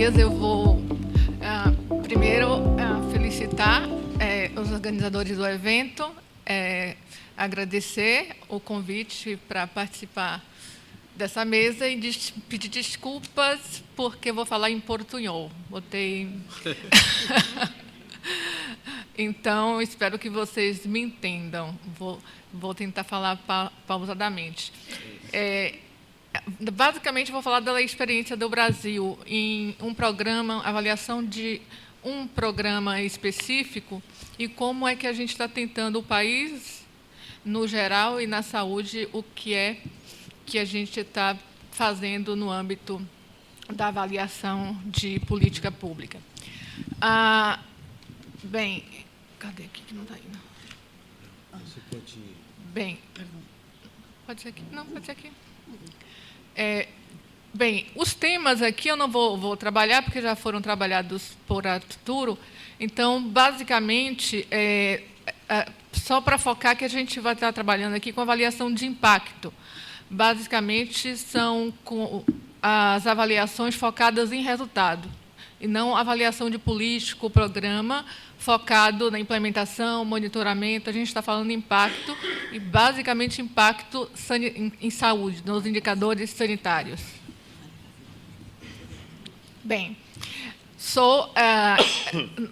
dias. Eu vou, primeiro, felicitar os organizadores do evento, agradecer o convite para participar dessa mesa e pedir desculpas porque vou falar em portunhol. Então, espero que vocês me entendam. Vou tentar falar pausadamente. Basicamente, vou falar da experiência do Brasil em um programa, avaliação de um programa específico e como é que a gente está tentando o país, no geral, e na saúde, o que é que a gente está fazendo no âmbito da avaliação de política pública. Bem, cadê aqui que não está indo? Você pode... Bem, pode ser aqui? Não, pode ser aqui. Bem, os temas aqui eu não vou trabalhar, porque já foram trabalhados por Arturo. Então, basicamente, só para focar que a gente vai estar trabalhando aqui com avaliação de impacto. Basicamente, são as avaliações focadas em resultado, e não avaliação de político, programa, focado na implementação, monitoramento. A gente está falando de impacto, e basicamente impacto em saúde, nos indicadores sanitários. Bem,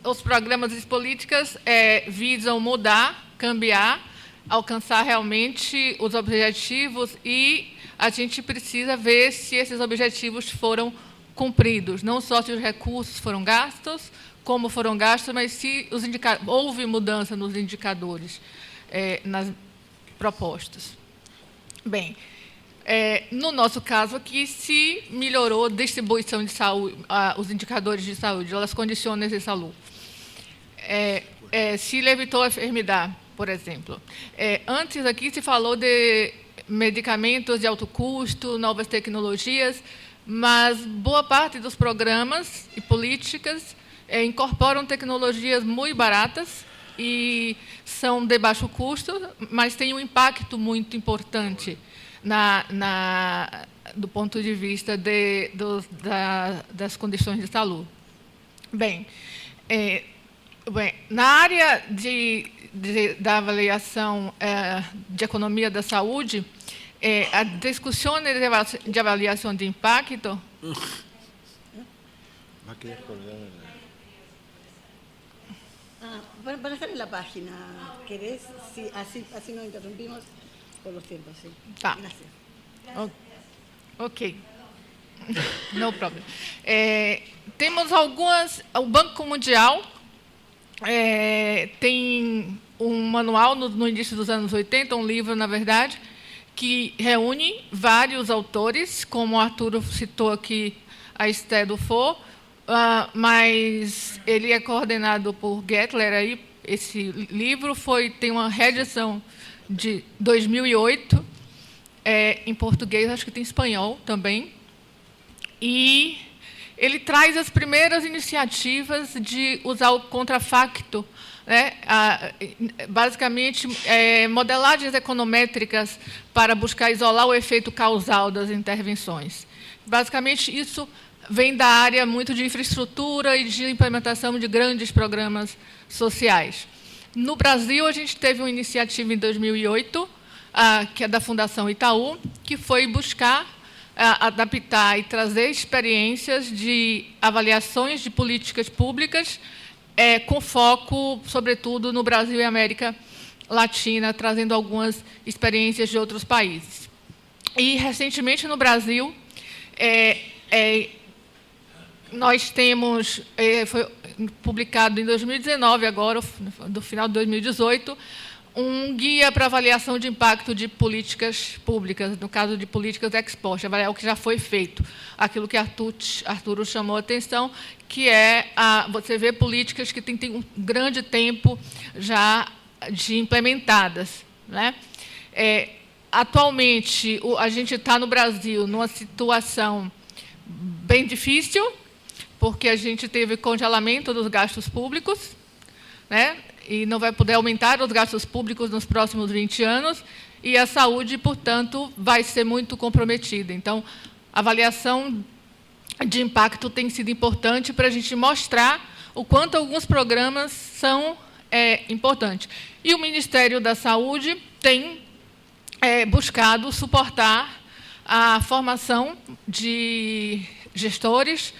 os programas e políticas visam mudar, cambiar, alcançar realmente os objetivos, e a gente precisa ver se esses objetivos foram cumpridos, não só se os recursos foram gastos, como foram gastos, mas se houve mudança nos indicadores, nas propostas. Bem, no nosso caso aqui, se melhorou a distribuição de saúde, os indicadores de saúde, as condições de saúde. Se evitou a enfermidade, por exemplo. Antes aqui se falou de medicamentos de alto custo, novas tecnologias, mas boa parte dos programas e políticas incorporam tecnologias muito baratas e são de baixo custo, mas têm um impacto muito importante do ponto de vista das condições de saúde. Bem, na área da avaliação de economia da saúde, a discussão de avaliação de impacto... Van a estar en la página, ¿querés? Sí, así nos interrumpimos por los tiempos, sí. Tá. Gracias. Ok. No problem. Temos algumas... O Banco Mundial tem um manual no início dos anos 80, um livro, na verdade, que reúne vários autores, como o Arturo citou aqui, a Esther Dufault, mas ele é coordenado por Gettler. Aí, esse livro tem uma reedição de 2008, em português, acho que tem em espanhol também, e ele traz as primeiras iniciativas de usar o contrafacto, né? Basicamente, modelagens econométricas para buscar isolar o efeito causal das intervenções. Basicamente, isso vem da área muito de infraestrutura e de implementação de grandes programas sociais. No Brasil, a gente teve uma iniciativa em 2008, que é da Fundação Itaú, que foi buscar adaptar e trazer experiências de avaliações de políticas públicas, com foco, sobretudo, no Brasil e América Latina, trazendo algumas experiências de outros países. E, recentemente, no Brasil, nós temos, foi publicado em 2019, agora, no final de 2018, um guia para avaliação de impacto de políticas públicas, no caso de políticas ex post, avaliar o que já foi feito, aquilo que Arturo chamou a atenção, que você vê políticas que têm um grande tempo já de implementadas, né? Atualmente, a gente está no Brasil numa situação bem difícil, porque a gente teve congelamento dos gastos públicos, né? E não vai poder aumentar os gastos públicos nos próximos 20 anos, e a saúde, portanto, vai ser muito comprometida. Então, a avaliação de impacto tem sido importante para a gente mostrar o quanto alguns programas são importantes. E o Ministério da Saúde tem buscado suportar a formação de gestores,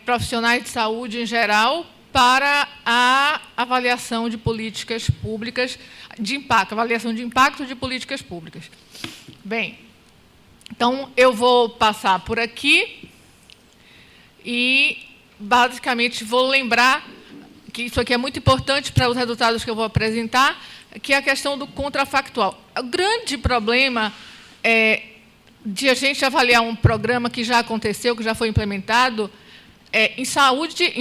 profissionais de saúde em geral, para a avaliação de políticas públicas de impacto, avaliação de impacto de políticas públicas. Bem, então, eu vou passar por aqui e, basicamente, vou lembrar que isso aqui é muito importante para os resultados que eu vou apresentar, que é a questão do contrafactual. O grande problema de a gente avaliar um programa que já aconteceu, que já foi implementado, em saúde,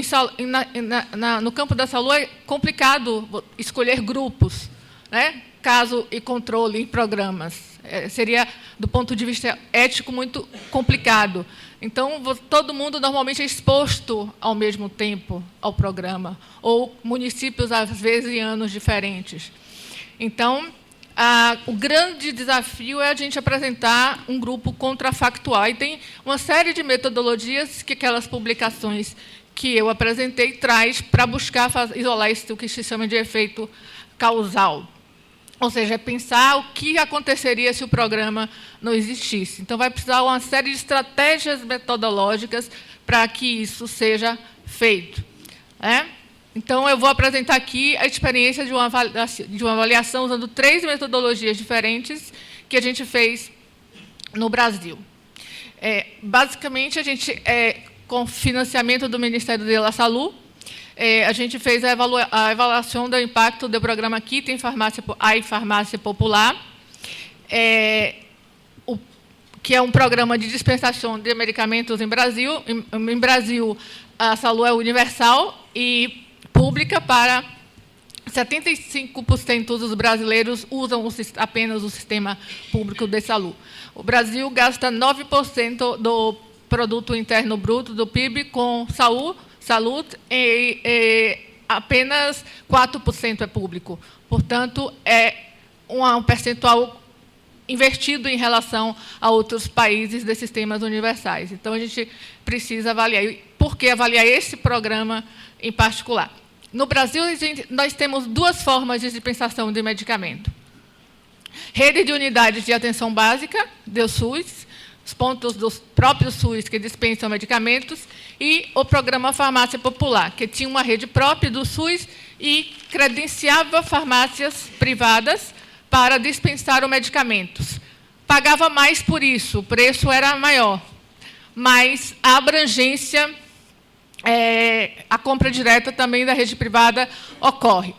no campo da saúde, é complicado escolher grupos, né? Caso e controle em programas. Seria, do ponto de vista ético, muito complicado. Então, todo mundo normalmente é exposto ao mesmo tempo ao programa, ou municípios, às vezes, em anos diferentes. Então, o grande desafio é a gente apresentar um grupo contrafactual. E tem uma série de metodologias que aquelas publicações que eu apresentei traz para buscar isolar isso, o que se chama de efeito causal. Ou seja, pensar o que aconteceria se o programa não existisse. Então, vai precisar uma série de estratégias metodológicas para que isso seja feito. Então, eu vou apresentar aqui a experiência de uma avaliação usando 3 metodologias diferentes que a gente fez no Brasil. Basicamente, a gente, com financiamento do Ministério da Saúde, a gente fez a avaliação do impacto do programa Kit em farmácia popular, que é um programa de dispensação de medicamentos em Brasil. Em Brasil, a saúde é universal e pública para 75% dos brasileiros usam apenas o sistema público de saúde. O Brasil gasta 9% do produto interno bruto do PIB com saúde e apenas 4% é público. Portanto, é um percentual invertido em relação a outros países de sistemas universais. Então, a gente precisa avaliar. E por que avaliar esse programa em particular? No Brasil, nós temos 2 formas de dispensação de medicamento. Rede de unidades de atenção básica, do SUS, os pontos dos próprios SUS que dispensam medicamentos, e o programa Farmácia Popular, que tinha uma rede própria do SUS e credenciava farmácias privadas para dispensar os medicamentos. Pagava mais por isso, o preço era maior, mas a abrangência, a compra direta também da rede privada ocorre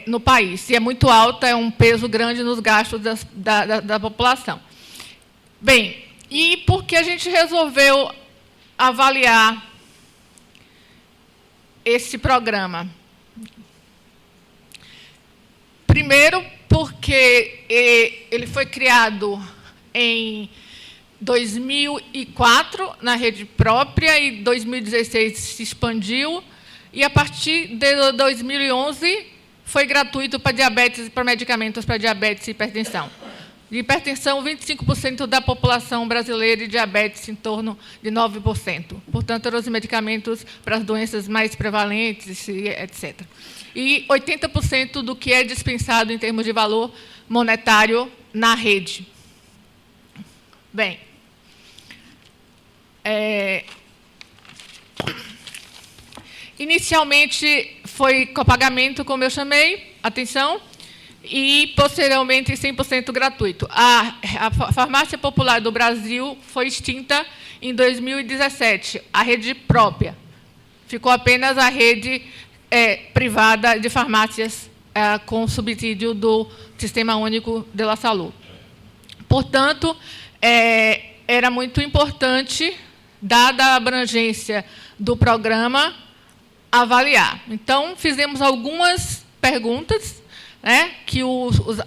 no país, e é muito alta, é um peso grande nos gastos da população. Bem, e por que a gente resolveu avaliar esse programa? Primeiro, porque ele foi criado em 2004 na rede própria e em 2016 se expandiu, e a partir de 2011 foi gratuito para diabetes, para medicamentos para diabetes e hipertensão. De hipertensão, 25% da população brasileira, e diabetes em torno de 9%. Portanto, eram os medicamentos para as doenças mais prevalentes, etc. E 80% do que é dispensado em termos de valor monetário na rede. Bem, inicialmente foi copagamento, como eu chamei, atenção, e, posteriormente, 100% gratuito. A Farmácia Popular do Brasil foi extinta em 2017, a rede própria. Ficou apenas a rede privada de farmácias com subsídio do Sistema Único de Saúde. Portanto, era muito importante, dada a abrangência do programa, avaliar. Então, fizemos algumas perguntas, que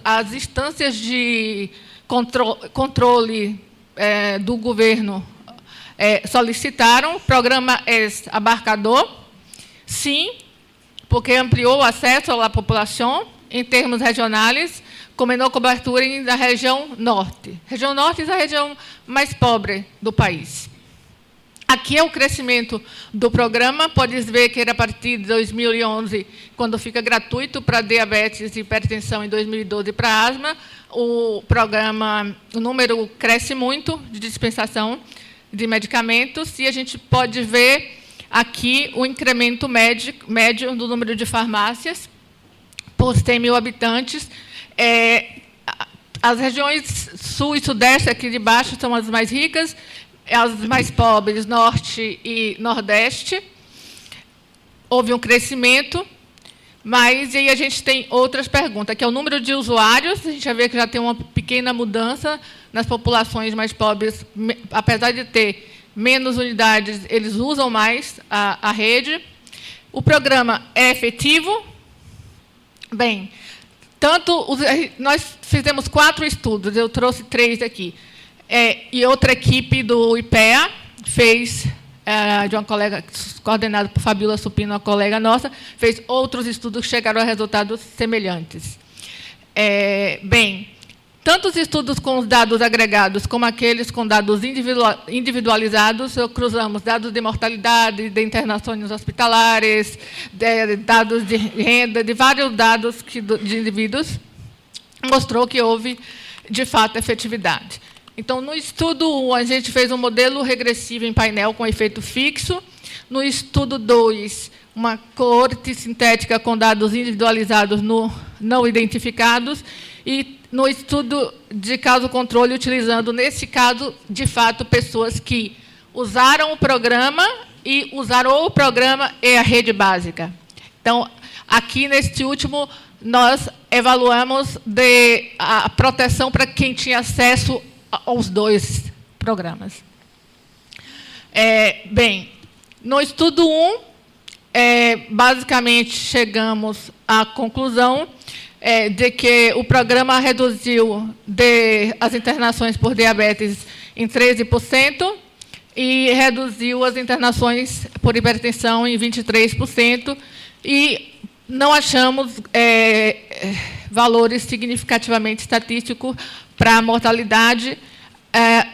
as instâncias de controle do governo solicitaram. O programa é abarcador? Sim, porque ampliou o acesso à população em termos regionais, com menor cobertura na região norte. Região norte é a região mais pobre do país. Aqui é o crescimento do programa. Pode ver que era a partir de 2011, quando fica gratuito para diabetes e hipertensão, em 2012 para asma. O programa, o número cresce muito de dispensação de medicamentos, e a gente pode ver aqui o incremento médio do número de farmácias por 100 mil habitantes. As regiões sul e sudeste, aqui de baixo, são as mais ricas, as mais pobres, norte e nordeste. Houve um crescimento, mas aí a gente tem outras perguntas, que é o número de usuários. A gente já vê que já tem uma pequena mudança nas populações mais pobres, apesar de ter menos unidades, eles usam mais a rede. O programa é efetivo? Bem, nós fizemos 4 estudos, eu trouxe 3 aqui. E outra equipe do IPEA fez, de uma colega, coordenada por Fabiola Supino, uma colega nossa, fez outros estudos que chegaram a resultados semelhantes. Bem, tanto os estudos com os dados agregados como aqueles com dados individualizados, cruzamos dados de mortalidade, de internações hospitalares, dados de renda, de vários dados de indivíduos, mostrou que houve, de fato, efetividade. Então, no estudo 1, a gente fez um modelo regressivo em painel com efeito fixo. No estudo 2, uma coorte sintética com dados individualizados não identificados. E no estudo de caso-controle, utilizando, nesse caso, de fato, pessoas que usaram o programa e usaram o programa e a rede básica. Então, aqui, neste último, nós evaluamos a proteção para quem tinha acesso aos 2 programas. Bem, no estudo 1, basicamente, chegamos à conclusão de que o programa reduziu as internações por diabetes em 13% e reduziu as internações por hipertensão em 23%, e não achamos valores significativamente estatísticos para a mortalidade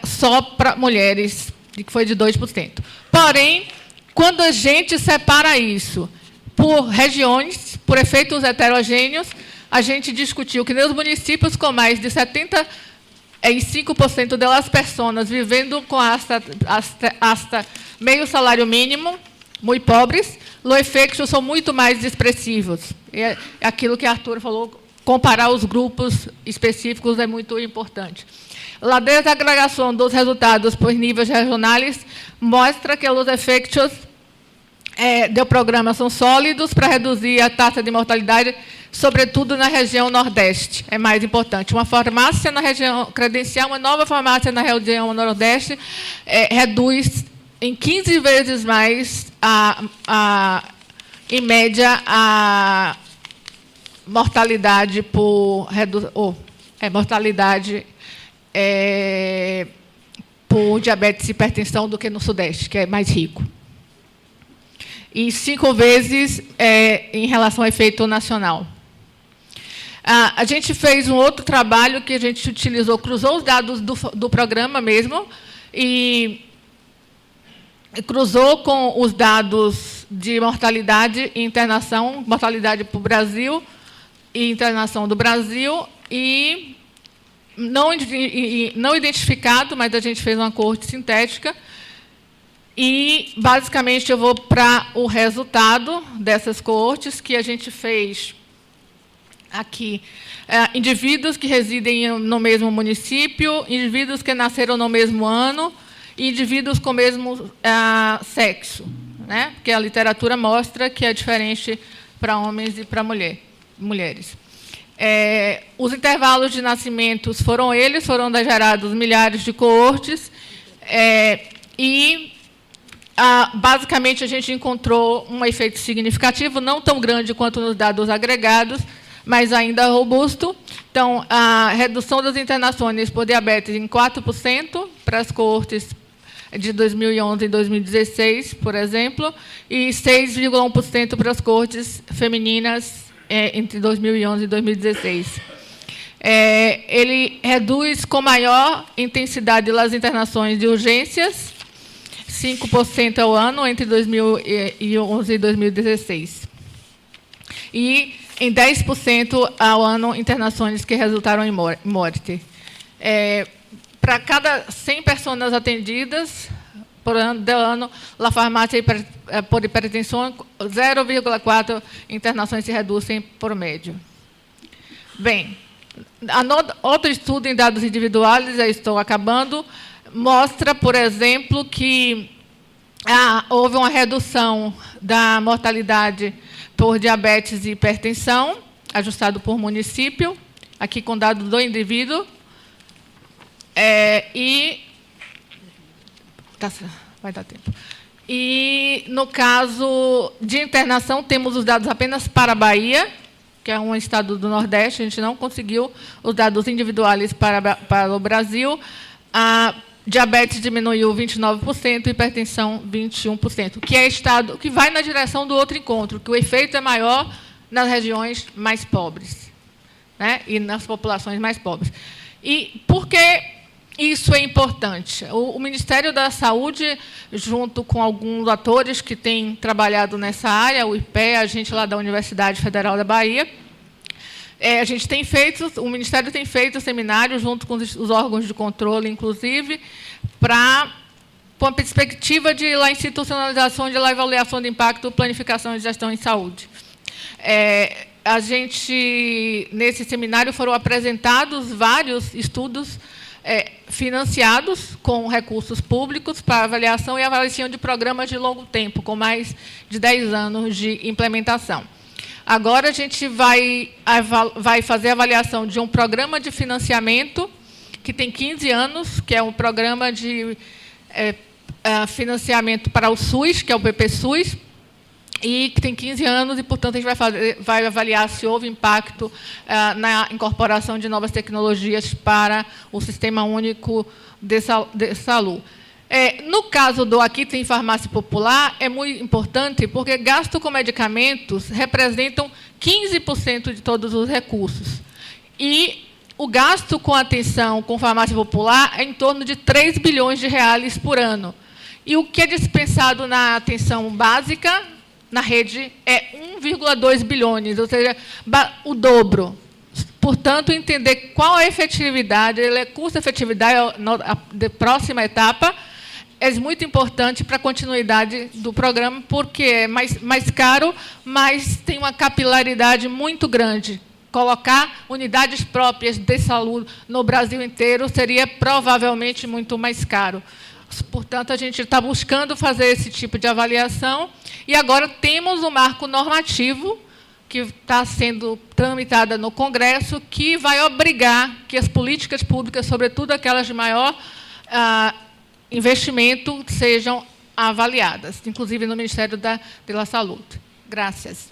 só para mulheres, que foi de 2%. Porém, quando a gente separa isso por regiões, por efeitos heterogêneos, a gente discutiu que nos municípios com mais de 75% das pessoas vivendo com hasta meio salário mínimo, muito pobres, os efeitos são muito mais expressivos. É aquilo que Arthur falou, comparar os grupos específicos é muito importante. A desagregação dos resultados por níveis regionais mostra que os efeitos do programa são sólidos para reduzir a taxa de mortalidade, sobretudo na região Nordeste. É mais importante. Uma farmácia na região credencial, uma nova farmácia na região Nordeste, reduz em 15 vezes mais, em média, a mortalidade por diabetes e hipertensão do que no Sudeste, que é mais rico. E 5 vezes em relação ao efeito nacional. A gente fez um outro trabalho que a gente cruzou os dados do programa mesmo, e cruzou com os dados de mortalidade e internação, mortalidade para o Brasil e internação do Brasil, e não identificado, mas a gente fez uma coorte sintética. E, basicamente, eu vou para o resultado dessas coortes, que a gente fez aqui. Indivíduos que residem no mesmo município, indivíduos que nasceram no mesmo ano, e indivíduos com o mesmo sexo, né? Porque a literatura mostra que é diferente para homens e para mulheres. Os intervalos de nascimentos foram gerados milhares de coortes, e basicamente a gente encontrou um efeito significativo, não tão grande quanto nos dados agregados, mas ainda robusto. Então, a redução das internações por diabetes em 4% para as coortes de 2011 e 2016, por exemplo, e 6,1% para as coortes femininas entre 2011 e 2016. Ele reduz com maior intensidade as internações de urgências, 5% ao ano entre 2011 e 2016. E em 10% ao ano internações que resultaram em morte. Para cada 100 pessoas atendidas por ano, a farmácia por hipertensão, 0,4 internações se reduzem por médio. Bem, outro estudo em dados individuais, já estou acabando, mostra, por exemplo, que houve uma redução da mortalidade por diabetes e hipertensão, ajustado por município, aqui com dados do indivíduo. Vai dar tempo. E, no caso de internação, temos os dados apenas para a Bahia, que é um estado do Nordeste, a gente não conseguiu os dados individuais para o Brasil. A diabetes diminuiu 29%, hipertensão 21%, que é estado que vai na direção do outro encontro, que o efeito é maior nas regiões mais pobres, né, e nas populações mais pobres. E por que isso é importante? O Ministério da Saúde, junto com alguns atores que têm trabalhado nessa área, o IPE, a gente lá da Universidade Federal da Bahia, o Ministério tem feito seminários junto com os órgãos de controle, inclusive, com a perspectiva de institucionalização de avaliação de impacto, planificação e gestão em saúde. Nesse seminário, foram apresentados vários estudos financiados com recursos públicos para avaliação e avaliação de programas de longo tempo, com mais de 10 anos de implementação. Agora, a gente vai fazer a avaliação de um programa de financiamento que tem 15 anos, que é um programa de financiamento para o SUS, que é o PPSUS, e que tem 15 anos, e, portanto, a gente vai avaliar se houve impacto na incorporação de novas tecnologias para o Sistema Único de Saúde. No caso do Aqui Tem Farmácia Popular, é muito importante, porque gasto com medicamentos representam 15% de todos os recursos. E o gasto com atenção com farmácia popular é em torno de 3 bilhões de reais por ano. E o que é dispensado na atenção básica, na rede, é 1,2 bilhões, ou seja, o dobro. Portanto, entender qual a efetividade, custo-efetividade da próxima etapa, é muito importante para a continuidade do programa, porque é mais caro, mas tem uma capilaridade muito grande. Colocar unidades próprias de saúde no Brasil inteiro seria provavelmente muito mais caro. Portanto, a gente está buscando fazer esse tipo de avaliação, e agora temos um marco normativo que está sendo tramitada no Congresso, que vai obrigar que as políticas públicas, sobretudo aquelas de maior investimento, sejam avaliadas, inclusive no Ministério da Saúde. Graças.